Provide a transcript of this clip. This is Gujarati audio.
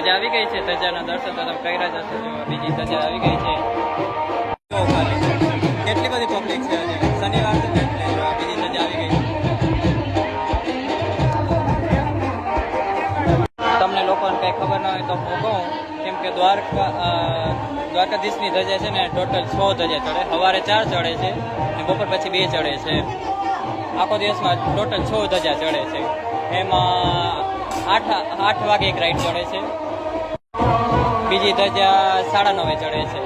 ધજા આવી ગઈ છે. ધજાના દર્શન તો તમે કર્યા જશો. બીજી ધજા આવી ગઈ છે. કેટલી બધી પબ્લિક છે આજે શનિવાર છે એટલે બીજી ધજા આવી ગઈ છે. તમને લોકોને કઈ ખબર ના હોય તો હું કહું, કેમ કે દ્વારકાધીશની ધજા છે ને ટોટલ 6 ધજા ચડે. સવારે 4 ચડે છે અને બપોર પછી 2 ચડે છે. આખો દિવસમાં ટોટલ 6 ધજા ચડે છે. એમાં 8 વાગે એક રાઈડ ચડે છે. બીજી ધજા 9:30 ચડે છે.